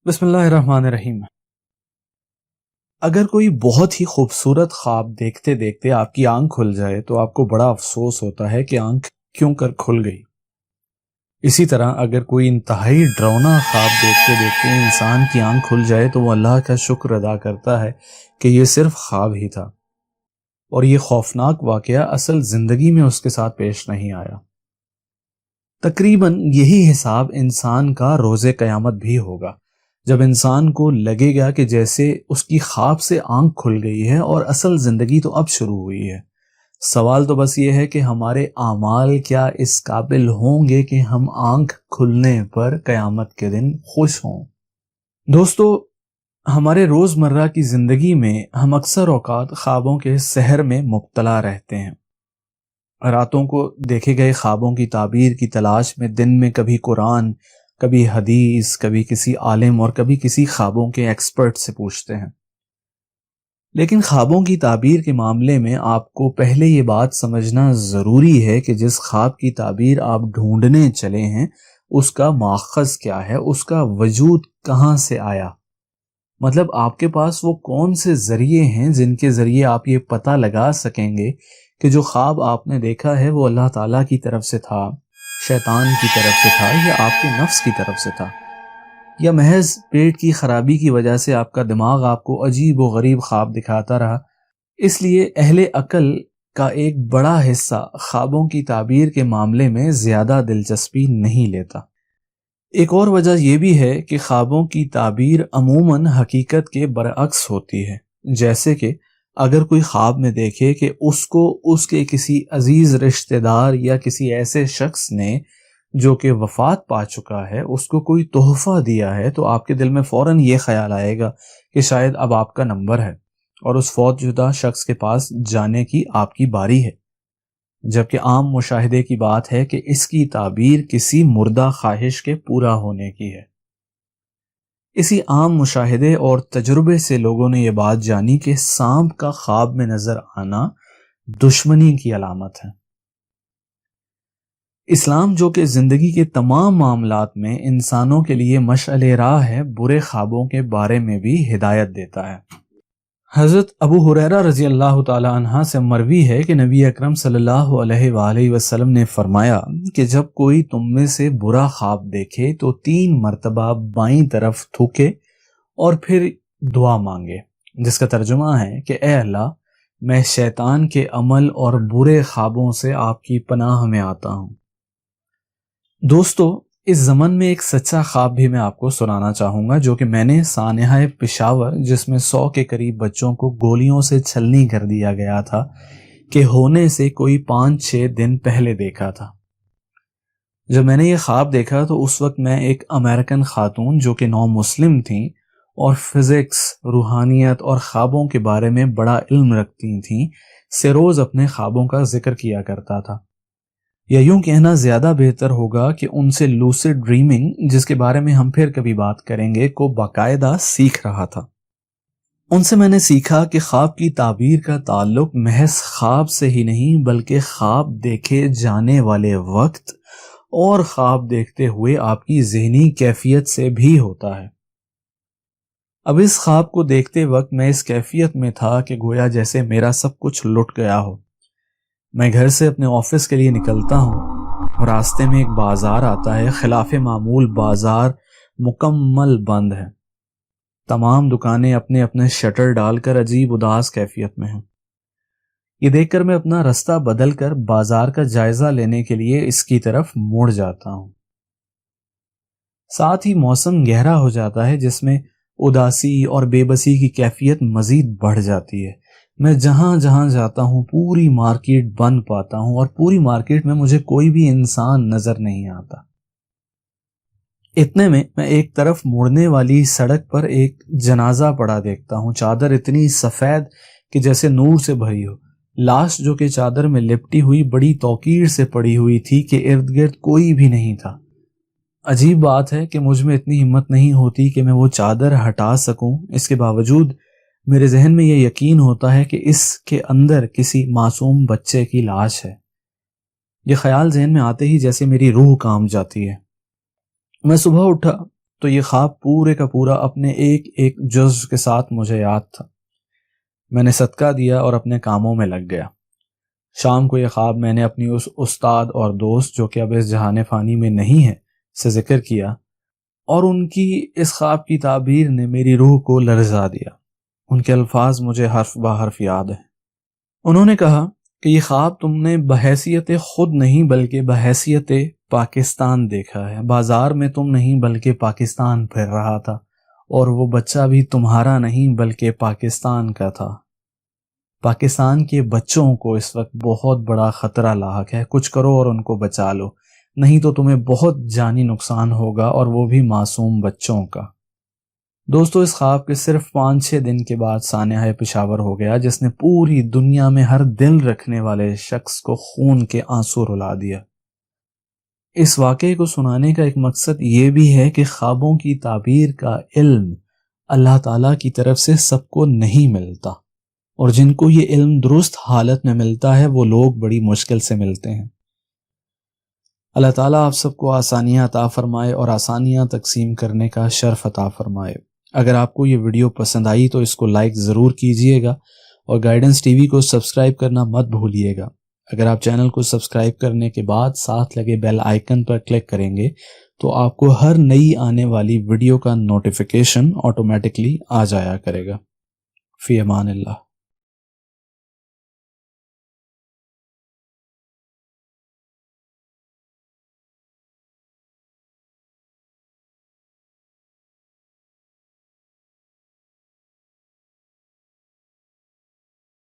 بسم اللہ الرحمن الرحیم۔ اگر کوئی بہت ہی خوبصورت خواب دیکھتے دیکھتے آپ کی آنکھ کھل جائے تو آپ کو بڑا افسوس ہوتا ہے کہ آنکھ کیوں کر کھل گئی۔ اسی طرح اگر کوئی انتہائی ڈراؤنا خواب دیکھتے دیکھتے انسان کی آنکھ کھل جائے تو وہ اللہ کا شکر ادا کرتا ہے کہ یہ صرف خواب ہی تھا اور یہ خوفناک واقعہ اصل زندگی میں اس کے ساتھ پیش نہیں آیا۔ تقریباً یہی حساب انسان کا روز قیامت بھی ہوگا، جب انسان کو لگے گا کہ جیسے اس کی خواب سے آنکھ کھل گئی ہے اور اصل زندگی تو اب شروع ہوئی ہے۔ سوال تو بس یہ ہے کہ ہمارے اعمال کیا اس قابل ہوں گے کہ ہم آنکھ کھلنے پر قیامت کے دن خوش ہوں۔ دوستو، ہمارے روزمرہ کی زندگی میں ہم اکثر اوقات خوابوں کے سحر میں مبتلا رہتے ہیں۔ راتوں کو دیکھے گئے خوابوں کی تعبیر کی تلاش میں دن میں کبھی قرآن، کبھی حدیث، کبھی کسی عالم اور کبھی کسی خوابوں کے ایکسپرٹ سے پوچھتے ہیں۔ لیکن خوابوں کی تعبیر کے معاملے میں آپ کو پہلے یہ بات سمجھنا ضروری ہے کہ جس خواب کی تعبیر آپ ڈھونڈنے چلے ہیں اس کا ماخذ کیا ہے، اس کا وجود کہاں سے آیا۔ مطلب آپ کے پاس وہ کون سے ذریعے ہیں جن کے ذریعے آپ یہ پتہ لگا سکیں گے کہ جو خواب آپ نے دیکھا ہے وہ اللہ تعالیٰ کی طرف سے تھا، شیطان کی طرف سے تھا، یا آپ کے نفس کی طرف سے تھا، یا محض پیٹ کی خرابی کی وجہ سے آپ کا دماغ آپ کو عجیب و غریب خواب دکھاتا رہا۔ اس لیے اہل عقل کا ایک بڑا حصہ خوابوں کی تعبیر کے معاملے میں زیادہ دلچسپی نہیں لیتا۔ ایک اور وجہ یہ بھی ہے کہ خوابوں کی تعبیر عموماً حقیقت کے برعکس ہوتی ہے، جیسے کہ اگر کوئی خواب میں دیکھے کہ اس کو اس کے کسی عزیز رشتہ دار یا کسی ایسے شخص نے جو کہ وفات پا چکا ہے اس کو کوئی تحفہ دیا ہے، تو آپ کے دل میں فوراً یہ خیال آئے گا کہ شاید اب آپ کا نمبر ہے اور اس فوت شدہ شخص کے پاس جانے کی آپ کی باری ہے، جبکہ عام مشاہدے کی بات ہے کہ اس کی تعبیر کسی مردہ خواہش کے پورا ہونے کی ہے۔ اسی عام مشاہدے اور تجربے سے لوگوں نے یہ بات جانی کہ سانپ کا خواب میں نظر آنا دشمنی کی علامت ہے۔ اسلام جو کہ زندگی کے تمام معاملات میں انسانوں کے لیے مشعل راہ ہے، برے خوابوں کے بارے میں بھی ہدایت دیتا ہے۔ حضرت ابو ہریرہ رضی اللہ تعالی عنہ سے مروی ہے کہ نبی اکرم صلی اللہ علیہ وآلہ وسلم نے فرمایا کہ جب کوئی تم میں سے برا خواب دیکھے تو 3 مرتبہ بائیں طرف تھوکے اور پھر دعا مانگے، جس کا ترجمہ ہے کہ اے اللہ، میں شیطان کے عمل اور برے خوابوں سے آپ کی پناہ میں آتا ہوں۔ دوستو، اس ضمن میں ایک سچا خواب بھی میں آپ کو سنانا چاہوں گا جو کہ میں نے سانحہ پشاور، جس میں 100 کے قریب بچوں کو گولیوں سے چھلنی کر دیا گیا تھا، کہ ہونے سے کوئی 5-6 دن پہلے دیکھا تھا۔ جب میں نے یہ خواب دیکھا تو اس وقت میں ایک امریکن خاتون جو کہ نو مسلم تھیں اور فزکس، روحانیت اور خوابوں کے بارے میں بڑا علم رکھتی تھیں، سے روز اپنے خوابوں کا ذکر کیا کرتا تھا، یا یوں کہنا زیادہ بہتر ہوگا کہ ان سے لوسیڈ ڈریمنگ، جس کے بارے میں ہم پھر کبھی بات کریں گے، کو باقاعدہ سیکھ رہا تھا۔ ان سے میں نے سیکھا کہ خواب کی تعبیر کا تعلق محض خواب سے ہی نہیں بلکہ خواب دیکھے جانے والے وقت اور خواب دیکھتے ہوئے آپ کی ذہنی کیفیت سے بھی ہوتا ہے۔ اب اس خواب کو دیکھتے وقت میں اس کیفیت میں تھا کہ گویا جیسے میرا سب کچھ لٹ گیا ہو۔ میں گھر سے اپنے آفس کے لیے نکلتا ہوں، راستے میں ایک بازار آتا ہے، خلاف معمول بازار مکمل بند ہے، تمام دکانیں اپنے اپنے شٹر ڈال کر عجیب اداس کیفیت میں ہیں۔ یہ دیکھ کر میں اپنا رستہ بدل کر بازار کا جائزہ لینے کے لیے اس کی طرف مڑ جاتا ہوں۔ ساتھ ہی موسم گہرا ہو جاتا ہے جس میں اداسی اور بے بسی کی کیفیت مزید بڑھ جاتی ہے۔ میں جہاں جہاں جاتا ہوں پوری مارکیٹ بند پاتا ہوں اور پوری مارکیٹ میں مجھے کوئی بھی انسان نظر نہیں آتا۔ اتنے میں ایک طرف مڑنے والی سڑک پر ایک جنازہ پڑا دیکھتا ہوں، چادر اتنی سفید کہ جیسے نور سے بھری ہو، لاش جو کہ چادر میں لپٹی ہوئی بڑی توقیر سے پڑی ہوئی تھی کہ ارد گرد کوئی بھی نہیں تھا۔ عجیب بات ہے کہ مجھ میں اتنی ہمت نہیں ہوتی کہ میں وہ چادر ہٹا سکوں، اس کے باوجود میرے ذہن میں یہ یقین ہوتا ہے کہ اس کے اندر کسی معصوم بچے کی لاش ہے۔ یہ خیال ذہن میں آتے ہی جیسے میری روح کانپ جاتی ہے۔ میں صبح اٹھا تو یہ خواب پورے کا پورا اپنے ایک ایک جز کے ساتھ مجھے یاد تھا۔ میں نے صدقہ دیا اور اپنے کاموں میں لگ گیا۔ شام کو یہ خواب میں نے اپنی اس استاد اور دوست جو کہ اب اس جہان فانی میں نہیں ہے سے ذکر کیا، اور ان کی اس خواب کی تعبیر نے میری روح کو لرزا دیا۔ ان کے الفاظ مجھے حرف بہ حرف یاد ہیں۔ انہوں نے کہا کہ یہ خواب تم نے بحیثیت خود نہیں بلکہ بحیثیت پاکستان دیکھا ہے۔ بازار میں تم نہیں بلکہ پاکستان پھر رہا تھا، اور وہ بچہ بھی تمہارا نہیں بلکہ پاکستان کا تھا۔ پاکستان کے بچوں کو اس وقت بہت بڑا خطرہ لاحق ہے، کچھ کرو اور ان کو بچا لو، نہیں تو تمہیں بہت جانی نقصان ہوگا، اور وہ بھی معصوم بچوں کا۔ دوستو، اس خواب کے صرف 5-6 دن کے بعد سانحہ پشاور ہو گیا، جس نے پوری دنیا میں ہر دل رکھنے والے شخص کو خون کے آنسو رلا دیا۔ اس واقعے کو سنانے کا ایک مقصد یہ بھی ہے کہ خوابوں کی تعبیر کا علم اللہ تعالیٰ کی طرف سے سب کو نہیں ملتا، اور جن کو یہ علم درست حالت میں ملتا ہے وہ لوگ بڑی مشکل سے ملتے ہیں۔ اللہ تعالیٰ آپ سب کو آسانیاں عطا فرمائے اور آسانیاں تقسیم کرنے کا شرف عطا فرمائے۔ اگر آپ کو یہ ویڈیو پسند آئی تو اس کو لائک ضرور کیجئے گا، اور گائیڈنس ٹی وی کو سبسکرائب کرنا مت بھولیے گا۔ اگر آپ چینل کو سبسکرائب کرنے کے بعد ساتھ لگے بیل آئیکن پر کلک کریں گے تو آپ کو ہر نئی آنے والی ویڈیو کا نوٹیفیکیشن آٹومیٹکلی آ جایا کرے گا۔ فی امان اللہ۔